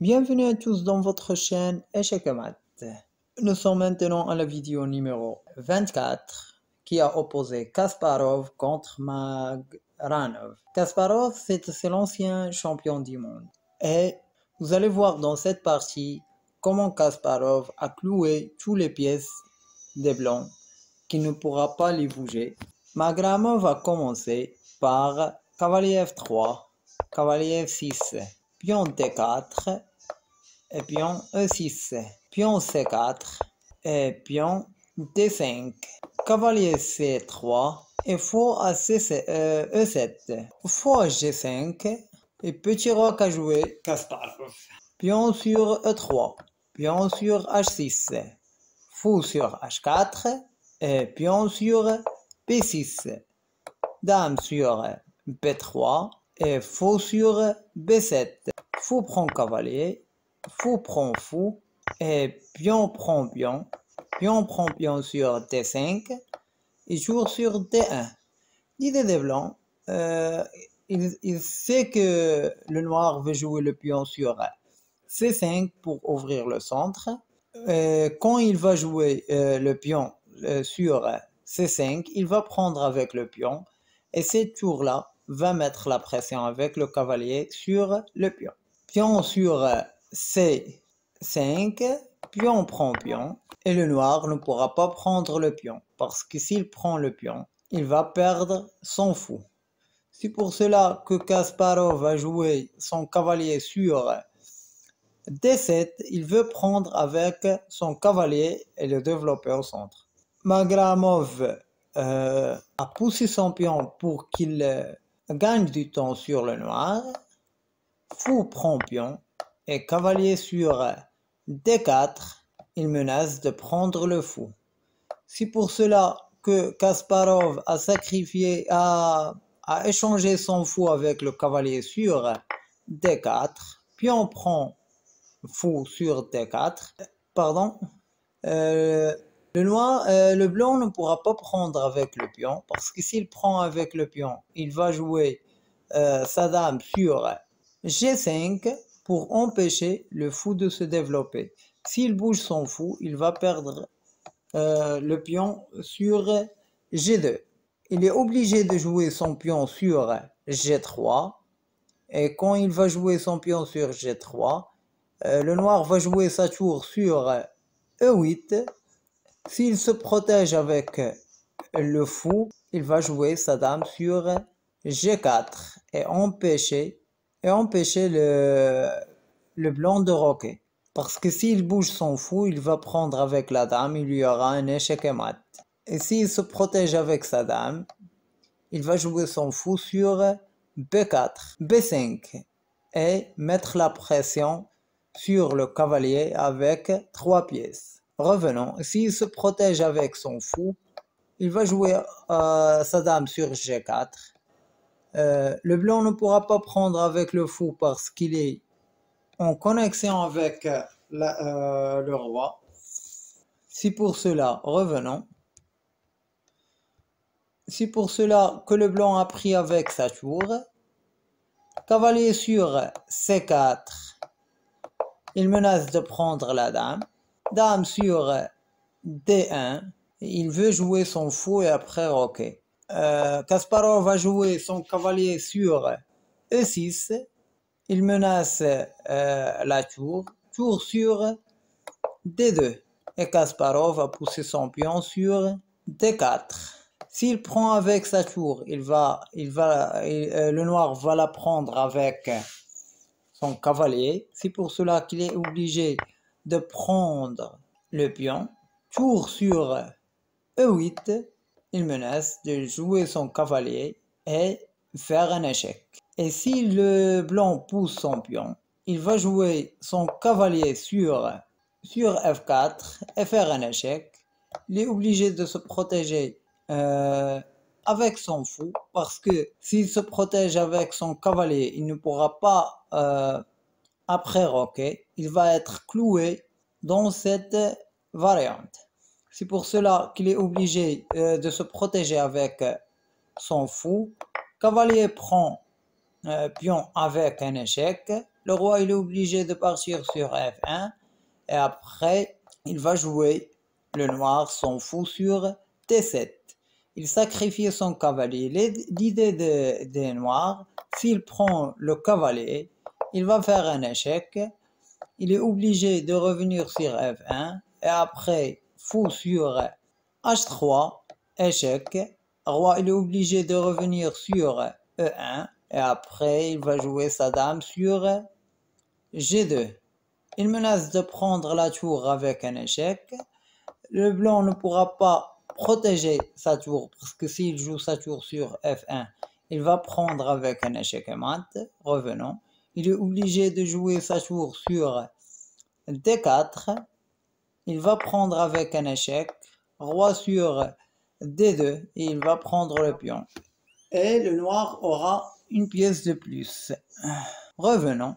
Bienvenue à tous dans votre chaîne Échec et Maths. Nous sommes maintenant à la vidéo numéro 24 qui a opposé Kasparov contre Magranov. Kasparov, c'est l'ancien champion du monde. Et vous allez voir dans cette partie comment Kasparov a cloué toutes les pièces des blancs qui ne pourra pas les bouger. Magramov va commencer par cavalier F3, cavalier F6, pion D4 et pion E6, pion C4 et pion D5, cavalier C3 et fou à E7, fou à G5 et petit roc à jouer Kasparov. Pion sur E3, pion sur H6, fou sur H4 et pion sur B6, dame sur B3 et fou sur B7. Fou prend cavalier, fou prend fou et pion prend pion. Pion prend pion sur D5 et joue sur D1. L'idée des blancs, il sait que le noir veut jouer le pion sur C5 pour ouvrir le centre. Quand il va jouer le pion sur C5, il va prendre avec le pion et ce tour-là va mettre la pression avec le cavalier sur le pion. Pion sur C5, pion prend pion et le noir ne pourra pas prendre le pion parce que s'il prend le pion, il va perdre son fou. C'est pour cela que Kasparov va jouer son cavalier sur D7, il veut prendre avec son cavalier et le développer au centre. Magramov a poussé son pion pour qu'il gagne du temps sur le noir. Fou prend pion et cavalier sur D4, il menace de prendre le fou. C'est pour cela que Kasparov a sacrifié, a échangé son fou avec le cavalier sur D4. Pion prend fou sur D4. Pardon. Le blanc ne pourra pas prendre avec le pion parce que s'il prend avec le pion, il va jouer sa dame sur G5 pour empêcher le fou de se développer. S'il bouge son fou, il va perdre le pion sur G2. Il est obligé de jouer son pion sur G3 et quand il va jouer son pion sur G3, le noir va jouer sa tour sur E8. S'il se protège avec le fou, il va jouer sa dame sur G4 et empêcher le blanc de roquer. Parce que s'il bouge son fou, il va prendre avec la dame, il y aura un échec et mat. Et s'il se protège avec sa dame, il va jouer son fou sur B4, B5 et mettre la pression sur le cavalier avec 3 pièces. Revenons, s'il se protège avec son fou, il va jouer sa dame sur G4. Le blanc ne pourra pas prendre avec le fou parce qu'il est en connexion avec le roi. C'est pour cela, revenons. C'est pour cela que le blanc a pris avec sa tour. Cavalier sur C4. Il menace de prendre la dame. Dame sur D1. Il veut jouer son fou et après roquer. Kasparov va jouer son cavalier sur E6. Il menace la tour. Tour sur D2. Et Kasparov va pousser son pion sur D4. S'il prend avec sa tour, le noir va la prendre avec son cavalier. C'est pour cela qu'il est obligé de prendre le pion. Tour sur E8, il menace de jouer son cavalier et faire un échec. Et si le blanc pousse son pion, il va jouer son cavalier sur F4 et faire un échec. Il est obligé de se protéger avec son fou parce que s'il se protège avec son cavalier, il ne pourra pas après roquer. Il va être cloué dans cette variante. C'est pour cela qu'il est obligé de se protéger avec son fou. Cavalier prend pion avec un échec. le roi il est obligé de partir sur F1 et après il va jouer, le noir s'en fout sur T7. Il sacrifie son cavalier. L'idée des noirs, s'il prend le cavalier, il va faire un échec. Il est obligé de revenir sur F1 et après fou sur H3, échec. Roi il est obligé de revenir sur E1 et après il va jouer sa dame sur G2. Il menace de prendre la tour avec un échec. Le blanc ne pourra pas protéger sa tour parce que s'il joue sa tour sur F1, il va prendre avec un échec et mat. Revenons. Il est obligé de jouer sa tour sur D4. Il va prendre avec un échec. Roi sur D2 et il va prendre le pion. Et le noir aura une pièce de plus. Revenons.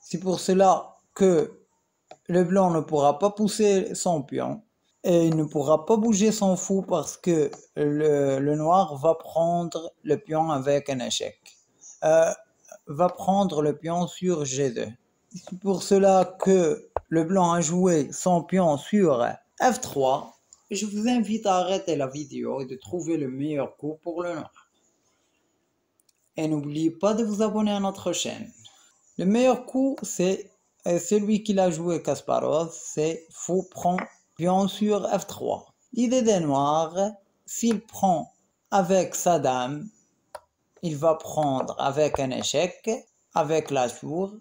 C'est pour cela que le blanc ne pourra pas pousser son pion et il ne pourra pas bouger son fou parce que le noir va prendre le pion avec un échec. Va prendre le pion sur G2. C'est pour cela que le blanc a joué son pion sur F3. Je vous invite à arrêter la vidéo et de trouver le meilleur coup pour le noir. Et n'oubliez pas de vous abonner à notre chaîne. Le meilleur coup, c'est celui qu'il a joué Kasparov, c'est fou prend pion sur F3. L'idée des noirs, s'il prend avec sa dame, il va prendre avec un échec, avec la tour,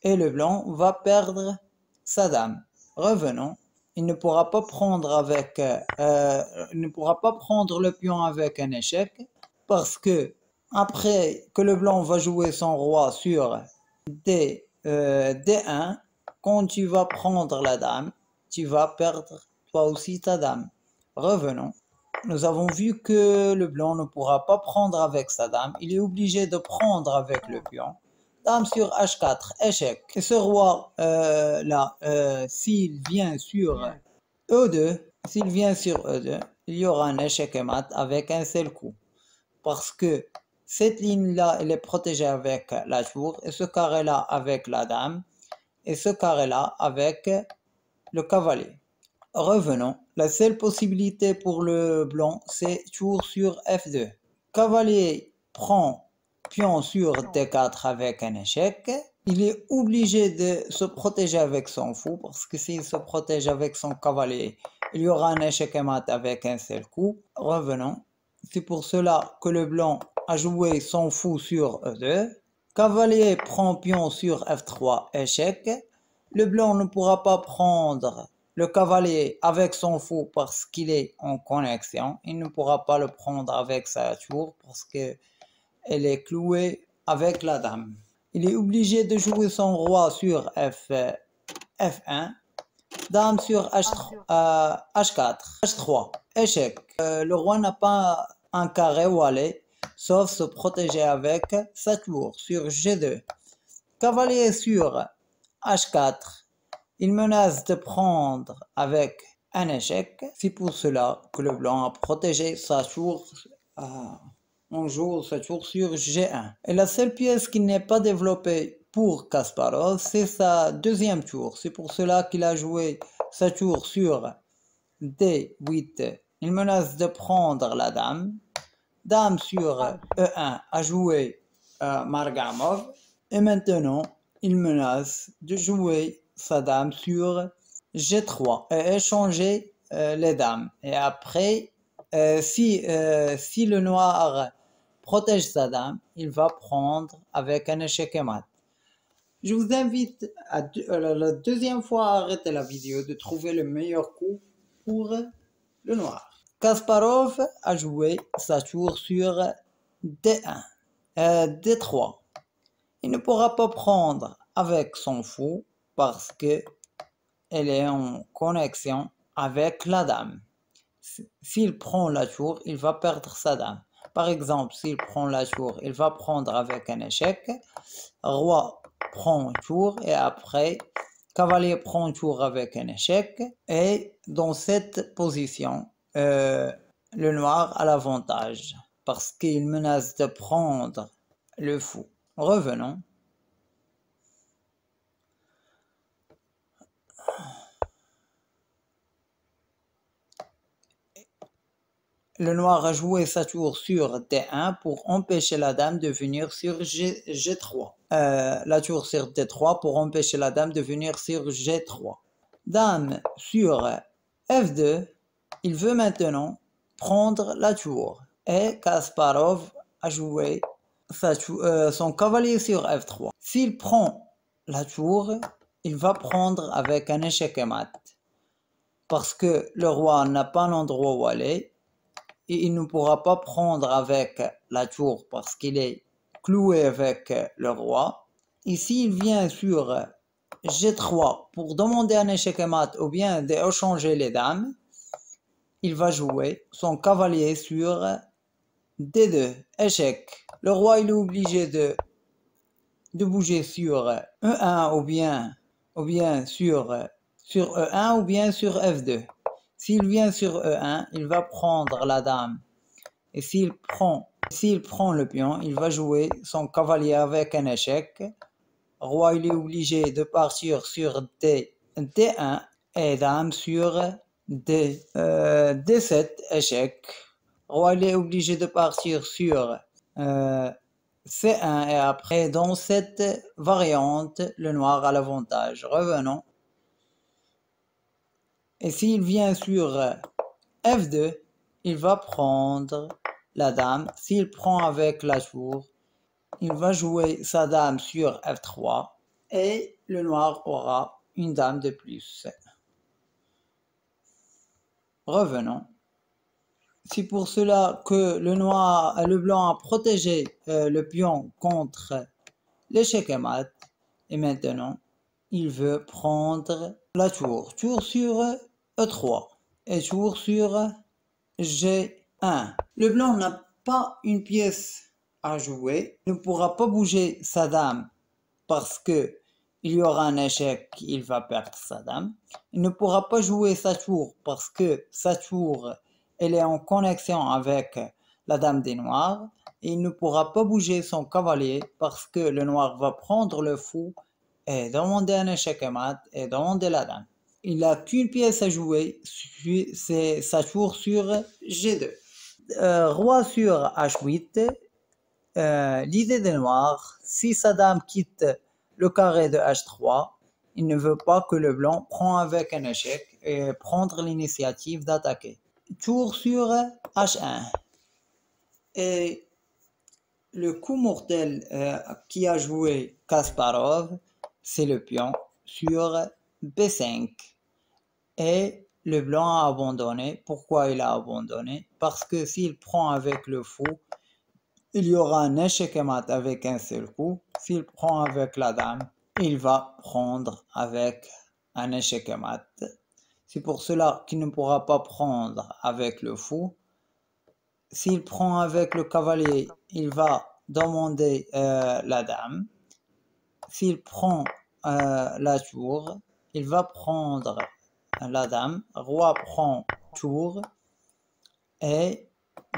et le blanc va perdre sa dame. Revenons. Il ne pourra pas prendre avec, il ne pourra pas prendre le pion avec un échec, parce que après que le blanc va jouer son roi sur D1, quand tu vas prendre la dame, tu vas perdre toi aussi ta dame. Revenons. Nous avons vu que le blanc ne pourra pas prendre avec sa dame. Il est obligé de prendre avec le pion. Dame sur H4, échec. Et ce roi là, s'il vient sur E2, il y aura un échec et mat avec un seul coup. Parce que cette ligne-là, elle est protégée avec la tour, et ce carré-là avec la dame, et ce carré-là avec le cavalier. Revenons. La seule possibilité pour le blanc, c'est tour sur F2. Cavalier prend pion sur D4 avec un échec. Il est obligé de se protéger avec son fou, parce que s'il se protège avec son cavalier, il y aura un échec et mat avec un seul coup. Revenons. C'est pour cela que le blanc a joué son fou sur E2. Cavalier prend pion sur F3, échec. Le blanc ne pourra pas prendre le cavalier avec son fou parce qu'il est en connexion. Il ne pourra pas le prendre avec sa tour parce qu'elle est clouée avec la dame. Il est obligé de jouer son roi sur F1. Dame sur H4, H3, échec. Le roi n'a pas un carré où aller, sauf se protéger avec sa tour sur G2. Cavalier sur H4, il menace de prendre avec un échec. C'est pour cela que le blanc a protégé sa tour. On joue sa tour sur G1. Et la seule pièce qui n'est pas développée pour Kasparov, c'est sa deuxième tour. C'est pour cela qu'il a joué sa tour sur D8. Il menace de prendre la dame. Dame sur E1 a joué Margamov. Et maintenant, il menace de jouer sa dame sur G3 et échanger les dames. Et après, si le noir protège sa dame, il va prendre avec un échec et mat. Je vous invite la deuxième fois à arrêter la vidéo, de trouver le meilleur coup pour le noir. Kasparov a joué sa tour sur D1, D3. Il ne pourra pas prendre avec son fou parce que elle est en connexion avec la dame. S'il prend la tour, il va perdre sa dame. Par exemple, s'il prend la tour, il va prendre avec un échec. Roi prend tour et après, cavalier prend tour avec un échec. Et dans cette position, le noir a l'avantage. parce qu'il menace de prendre le fou. Revenons. Le noir a joué sa tour sur D1 pour empêcher la dame de venir sur G3. La tour sur D3 pour empêcher la dame de venir sur G3. Dame sur F2, il veut maintenant prendre la tour. Et Kasparov a joué son cavalier sur F3. S'il prend la tour, il va prendre avec un échec et mat. Parce que le roi n'a pas l'endroit où aller. Et il ne pourra pas prendre avec la tour parce qu'il est cloué avec le roi. Ici, il vient sur G3 pour demander un échec et mat ou bien d'échanger les dames. Il va jouer son cavalier sur D2, échec. Le roi il est obligé de bouger sur E1 ou bien sur E1 ou bien sur F2. S'il vient sur E1, il va prendre la dame. Et s'il prend le pion, il va jouer son cavalier avec un échec. Roi, il est obligé de partir sur D1 et dame sur D7, échec. Roi, il est obligé de partir sur C1 et après, dans cette variante, le noir a l'avantage. Revenons. Et s'il vient sur F2, il va prendre la dame. S'il prend avec la tour, il va jouer sa dame sur F3 et le noir aura une dame de plus. Revenons. C'est pour cela que le blanc a protégé le pion contre l'échec et mat. Et maintenant, il veut prendre la tour. Tour sur E3 et tour sur G1. Le blanc n'a pas une pièce à jouer. Il ne pourra pas bouger sa dame parce que il y aura un échec, il va perdre sa dame. Il ne pourra pas jouer sa tour parce que sa tour elle est en connexion avec la dame des noirs. Et il ne pourra pas bouger son cavalier parce que le noir va prendre le fou et demander un échec et mat et demander la dame. Il n'a qu'une pièce à jouer, c'est sa tour sur G2. Roi sur H8, l'idée des noirs, si sa dame quitte le carré de H3, il ne veut pas que le blanc prenne avec un échec et prendre l'initiative d'attaquer. Tour sur H1. Et le coup mortel qui a joué Kasparov, c'est le pion sur B5. Et le blanc a abandonné. Pourquoi il a abandonné? Parce que s'il prend avec le fou, il y aura un échec et mat avec un seul coup. S'il prend avec la dame, il va prendre avec un échec et mat. C'est pour cela qu'il ne pourra pas prendre avec le fou. S'il prend avec le cavalier, il va demander la dame. S'il prend la tour, il va prendre la dame. Roi prend tour et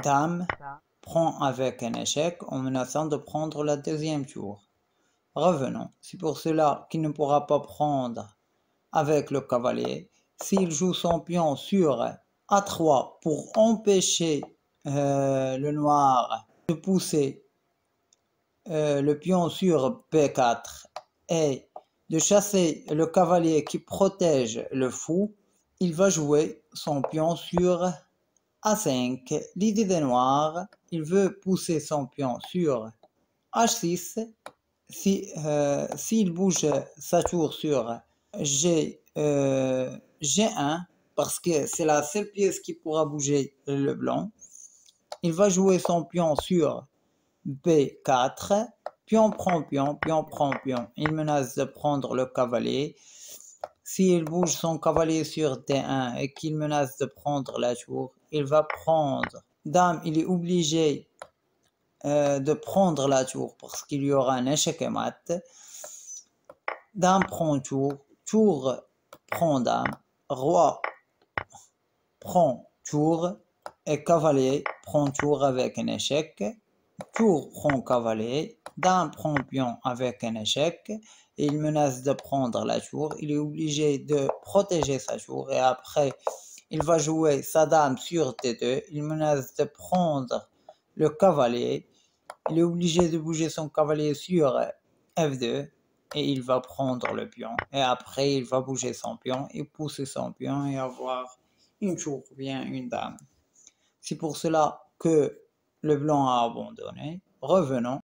dame prend avec un échec en menaçant de prendre la deuxième tour. Revenons. C'est pour cela qu'il ne pourra pas prendre avec le cavalier. S'il joue son pion sur A3 pour empêcher le noir de pousser le pion sur B4 et de chasser le cavalier qui protège le fou, il va jouer son pion sur A5. L'idée des noirs, il veut pousser son pion sur H6. S'il bouge sa tour sur G1, parce que c'est la seule pièce qui pourra bouger le blanc, il va jouer son pion sur B4. Pion prend pion, pion prend pion. Il menace de prendre le cavalier. S'il bouge son cavalier sur D1 et qu'il menace de prendre la tour, il va prendre. Dame, il est obligé de prendre la tour parce qu'il y aura un échec et mat. Dame prend tour, tour prend dame, roi prend tour et cavalier prend tour avec un échec. Tour prend cavalier, dame prend pion avec un échec. Il menace de prendre la tour. Il est obligé de protéger sa tour et après il va jouer sa dame sur D2. Il menace de prendre le cavalier. Il est obligé de bouger son cavalier sur F2 et il va prendre le pion. Et après, il va bouger son pion et pousser son pion et avoir une tour ou bien une dame. C'est pour cela que le blanc a abandonné. Revenons.